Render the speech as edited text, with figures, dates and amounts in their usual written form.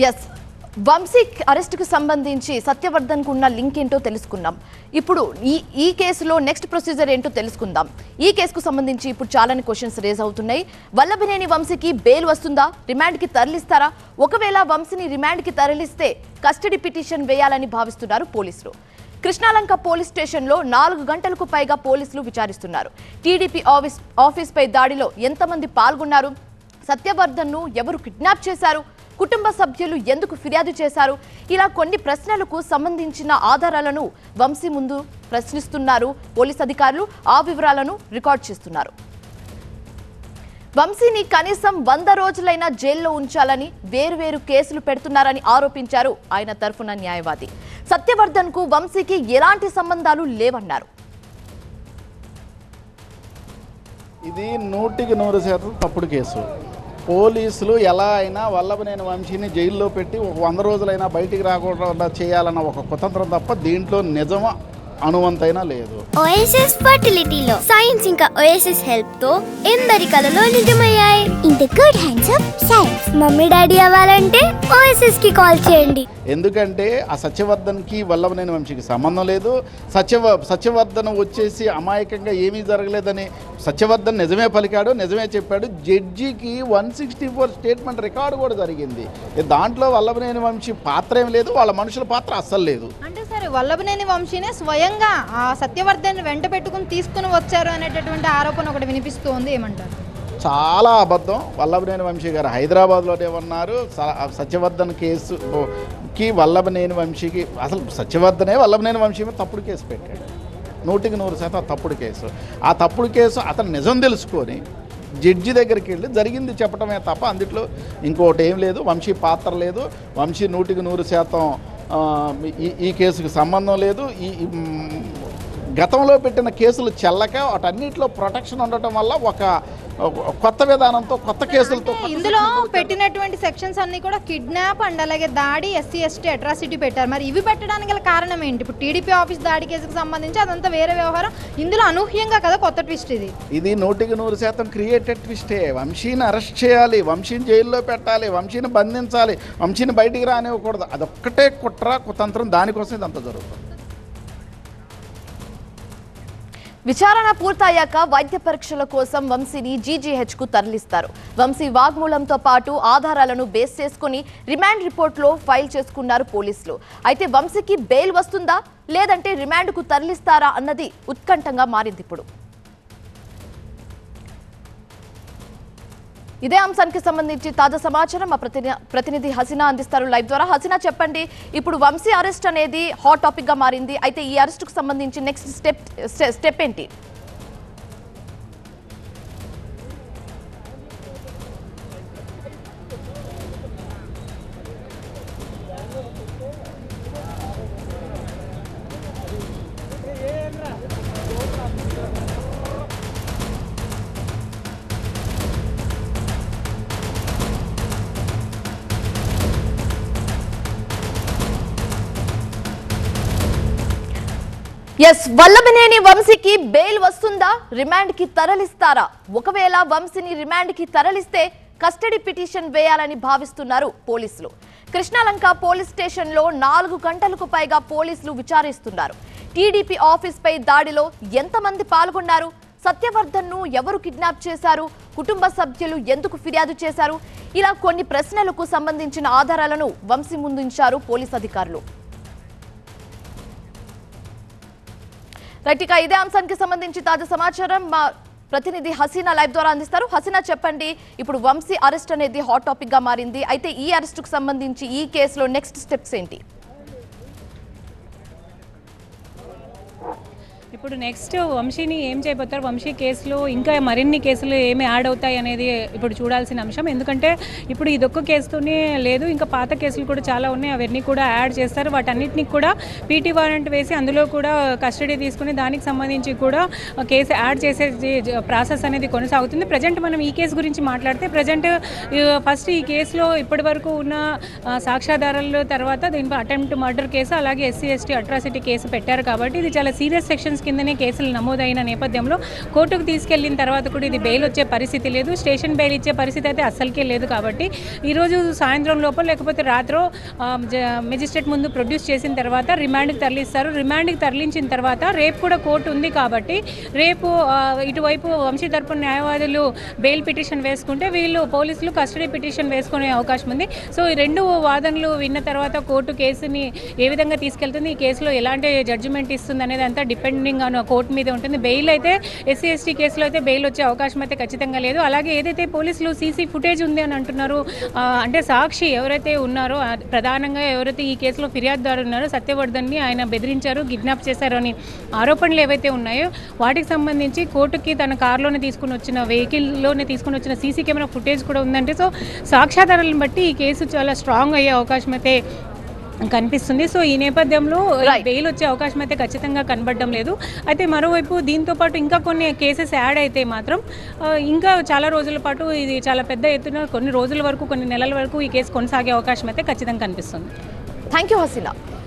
Yes, Vamsi అరెస్టుకు సంబంధించి సత్యవర్ధన్కు ఉన్న లింక్ ఏంటో తెలుసుకున్నాం. ఇప్పుడు ఈ కేసులో నెక్స్ట్ ప్రొసీజర్ ఏంటో తెలుసుకుందాం. ఈ కేసుకు సంబంధించి ఇప్పుడు చాలానే క్వశ్చన్స్ రేజ్ అవుతున్నాయి. వల్లభనేని వంశీకి బెయిల్ వస్తుందా? రిమాండ్కి తరలిస్తారా? ఒకవేళ వంశీని రిమాండ్కి తరలిస్తే కస్టడీ పిటిషన్ వేయాలని భావిస్తున్నారు పోలీసులు. కృష్ణాలంక పోలీస్ స్టేషన్లో 4 గంటలకు పైగా పోలీసులు విచారిస్తున్నారు. టీడీపీ ఆఫీస్పై దాడిలో ఎంతమంది పాల్గొన్నారు? సత్యవర్ధన్ను ఎవరు కిడ్నాప్ చేశారు? కుటుంబ సభ్యులు ఎందుకు ఫిర్యాదు చేశారు? ఇలా కొన్ని ప్రశ్నలకు సంబంధించిన ఆధారాలను వంశీ ముందు ప్రశ్నిస్తున్నారు పోలీస్ అధికారులు. ఆ వివరాలను రికార్డ్ చేస్తున్నారు. వంశీని కనీసం 100 రోజులైనా జైల్లో ఉంచాలని వేరువేరు కేసులు పెడుతున్నారని ఆరోపించారు ఆయన తరఫున న్యాయవాది. సత్యవర్ధన్కు వంశీకి ఎలాంటి సంబంధాలు లేవన్నారు. ఇది 100% తప్పుడు కేసు. పోలీసులు ఎలా అయినా వల్లభనేని వంశీని జైల్లో పెట్టి 100 రోజులైనా బయటికి రాకుండా చేయాలన్న ఒక కుతంత్రం తప్ప దీంట్లో నిజం అనువంతైనా లేదు. ఓఎస్ఎస్ ఫర్టిలిటీలో సైన్స్ ఇంకా ఓఎస్ఎస్ హెల్ప్ తో ఎందరి కలలు నిజమయ్యాయి. In the good hands of science. Mummy daddy అవ్వాలంటే ఓఎస్ఎస్ కి కాల్ చేయండి. ఎందుకంటే ఆ సత్యవర్ధన్కి వల్లభనేని వంశీకి సంబంధం లేదు. సత్యవర్ధన్ వచ్చేసి అమాయకంగా ఏమీ జరగలేదని సత్యవర్ధన్ నిజమే పలికాడు, నిజమే చెప్పాడు. జడ్జికి 164 స్టేట్మెంట్ రికార్డు కూడా జరిగింది. దాంట్లో వల్లభనేని వంశీ పాత్ర ఏం లేదు, వాళ్ళ మనుషుల పాత్ర అస్సలు లేదు. అంటే సరే, వల్లభనేని వంశీనే స్వయంగా ఆ సత్యవర్ధన్ వెంట పెట్టుకుని తీసుకుని వచ్చారు అనేటటువంటి ఆరోపణ ఒకటి వినిపిస్తోంది, ఏమంటారు? చాలా అబద్ధం. వల్లభనేని వంశీ గారు హైదరాబాద్లోనే ఉన్నారు. సత్యవర్ధన్ కేసుకి వల్లభనేని వంశీకి అసలు సత్యవర్ధనే వల్లభనేని వంశీ మీద తప్పుడు కేసు పెట్టాడు. 100% తప్పుడు కేసు. ఆ తప్పుడు కేసు అతను నిజం తెలుసుకొని జడ్జి దగ్గరికి వెళ్ళి జరిగింది చెప్పడమే తప్ప అందుట్లో ఇంకోటి ఏం లేదు. వంశీ పాత్ర లేదు. వంశీ 100% ఈ కేసుకు సంబంధం లేదు. ఈ గతంలో పెట్టిన కేసులు చెల్లక వాటన్నిటిలో ప్రొటెక్షన్ ఉండటం వల్ల ఒక కొత్త విధానంతో కొత్త కేసులతో ఇందులో పెట్టినటువంటి సెక్షన్స్ అన్ని కూడా కిడ్నాప్ అండ్ అలాగే దాడి, SC ST అట్రాసిటీ పెట్టారు. మరి ఇవి పెట్టడానికి గల కారణం ఏంటి? ఇప్పుడు టీడీపీ ఆఫీస్ దాడి కేసుకు సంబంధించి అదంతా వేరే వ్యవహారం. ఇందులో అనూహ్యంగా కదా కొత్త ట్విస్ట్ ఇది. ఇది 100% క్రియేటెడ్ ట్విస్టే. వంశీని అరెస్ట్ చేయాలి, వంశీని జైల్లో పెట్టాలి, వంశీని బంధించాలి, వంశీని బయటికి రానివ్వకూడదు. అదొక్కటే కుట్ర కుతంత్రం. దానికోసం ఇదంతా జరుగుతుంది. విచారణ పూర్తయ్యాక వైద్య పరీక్షల కోసం వంశీని GGHకు తరలిస్తారు. వంశీ వాగ్మూలంతో పాటు ఆధారాలను బేస్ చేసుకుని రిమాండ్ రిపోర్ట్లో ఫైల్ చేసుకున్నారు పోలీసులు. అయితే వంశీకి బెయిల్ వస్తుందా లేదంటే రిమాండ్కు తరలిస్తారా అన్నది ఉత్కంఠంగా మారింది. ఇప్పుడు ఇదే అంశానికి సంబంధించి తాజా సమాచారం మా ప్రతినిధి హసీనా అందిస్తారు లైవ్ ద్వారా. హసీనా, చెప్పండి, ఇప్పుడు వంశీ అరెస్ట్ అనేది హాట్ టాపిక్ గా మారింది. అయితే ఈ అరెస్టుకు సంబంధించి నెక్స్ట్ స్టెప్ ఏంటి? ఎస్, వల్లభనేని వంశీకి బెయిల్ వస్తుందా? రిమాండ్కి తరలిస్తారా? ఒకవేళ వంశీని రిమాండ్కి తరలిస్తే కస్టడీ పిటిషన్ వేయాలని భావిస్తున్నారు పోలీసులు. కృష్ణాలంక పోలీస్ స్టేషన్లో 4 గంటలకు పైగా పోలీసులు విచారిస్తున్నారు. టీడీపీ ఆఫీస్పై దాడిలో ఎంతమంది పాల్గొన్నారు? సత్యవర్ధన్ను ఎవరు కిడ్నాప్ చేశారు? కుటుంబ సభ్యులు ఎందుకు ఫిర్యాదు చేశారు? ఇలా కొన్ని ప్రశ్నలకు సంబంధించిన ఆధారాలను వంశీ ముందుంచారు పోలీస్ అధికారులు. రైట్, ఇక ఇదే అంశానికి సంబంధించి తాజా సమాచారం మా ప్రతినిధి హసీనా లైవ్ ద్వారా అందిస్తారు. హసీనా, చెప్పండి, ఇప్పుడు వంశీ అరెస్ట్ అనేది హాట్ టాపిక్ గా మారింది. అయితే ఈ అరెస్టుకు సంబంధించి ఈ కేసులో నెక్స్ట్ స్టెప్స్ ఏంటి? ఇప్పుడు నెక్స్ట్ వంశీని ఏం చేయబోతారు? వంశీ కేసులో ఇంకా మరిన్ని కేసులు ఏమి యాడ్ అవుతాయి అనేది ఇప్పుడు చూడాల్సిన అంశం. ఎందుకంటే ఇప్పుడు ఇదొక్క కేసుతోనే లేదు, ఇంకా పాత కేసులు కూడా చాలా ఉన్నాయి. అవన్నీ కూడా యాడ్ చేస్తారు. వాటన్నిటిని కూడా PT వారెంట్ వేసి అందులో కూడా కస్టడీ తీసుకుని దానికి సంబంధించి కూడా కేసు యాడ్ చేసే ప్రాసెస్ అనేది కొనసాగుతుంది. ప్రజెంట్ మనం ఈ కేసు గురించి మాట్లాడితే ప్రజెంట్ ఫస్ట్ ఈ కేసులో ఇప్పటి వరకు ఉన్న సాక్ష్యాధారాల తర్వాత దీనిపై అటెంప్ట్ మర్డర్ కేసు అలాగే SC ST అట్రాసిటీ కేసు పెట్టారు. కాబట్టి ఇది చాలా సీరియస్ సెక్షన్స్ కిందనే కేసులు నమోదైన నేపథ్యంలో కోర్టుకు తీసుకెళ్లిన తర్వాత కూడా ఇది బెయిల్ వచ్చే పరిస్థితి లేదు, స్టేషన్ బెయిల్ ఇచ్చే పరిస్థితి అయితే అస్సలకే లేదు. కాబట్టి ఈరోజు సాయంత్రం లోపల లేకపోతే రాత్రో మెజిస్ట్రేట్ ముందు ప్రొడ్యూస్ చేసిన తర్వాత రిమాండ్కి తరలిస్తారు. రిమాండ్కి తరలించిన తర్వాత రేపు కూడా కోర్టు ఉంది కాబట్టి రేపు ఇటువైపు వంశీ తరపున న్యాయవాదులు బెయిల్ పిటిషన్ వేసుకుంటే వీళ్ళు పోలీసులు కస్టడీ పిటిషన్ వేసుకునే అవకాశం ఉంది. సో ఈ రెండు వాదనలు విన్న తర్వాత కోర్టు కేసుని ఏ విధంగా తీసుకెళ్తుంది, ఈ కేసులో ఎలాంటి జడ్జిమెంట్ ఇస్తుంది అనేది అంతా డిపెండింగ్ ఆన్ కోర్టు మీద ఉంటుంది. బెయిల్ అయితే ఎస్సీ ఎస్టీ కేసులో అయితే బెయిల్ వచ్చే అవకాశం అయితే ఖచ్చితంగా లేదు. అలాగే ఏదైతే పోలీసులు సీసీ ఫుటేజ్ ఉంది అని అంటున్నారు, అంటే సాక్షి ఎవరైతే ఉన్నారో ప్రధానంగా ఎవరైతే ఈ కేసులో ఫిర్యాదుదారు ఉన్నారో సత్యవర్ధన్ని ఆయన బెదిరించారు, కిడ్నాప్ చేశారు అని ఆరోపణలు ఏవైతే ఉన్నాయో వాటికి సంబంధించి కోర్టుకి తన కారులోనే తీసుకుని వచ్చిన వెహికల్లోనే తీసుకుని వచ్చిన సీసీ కెమెరా ఫుటేజ్ కూడా ఉందంటే సో సాక్ష్యాధారాలను బట్టి ఈ కేసు చాలా స్ట్రాంగ్ అయ్యే అవకాశం అయితే కనిపిస్తుంది. సో ఈ నేపథ్యంలో బెయిల్ వచ్చే అవకాశం అయితే ఖచ్చితంగా కనబడడం లేదు. అయితే మరోవైపు దీంతో పాటు ఇంకా కొన్ని కేసెస్ యాడ్ అయితే మాత్రం ఇంకా చాలా రోజుల పాటు ఇది చాలా పెద్ద ఎత్తున కొన్ని రోజుల వరకు కొన్ని నెలల వరకు ఈ కేసు కొనసాగే అవకాశం అయితే ఖచ్చితంగా కనిపిస్తుంది. Thank you హసీలా.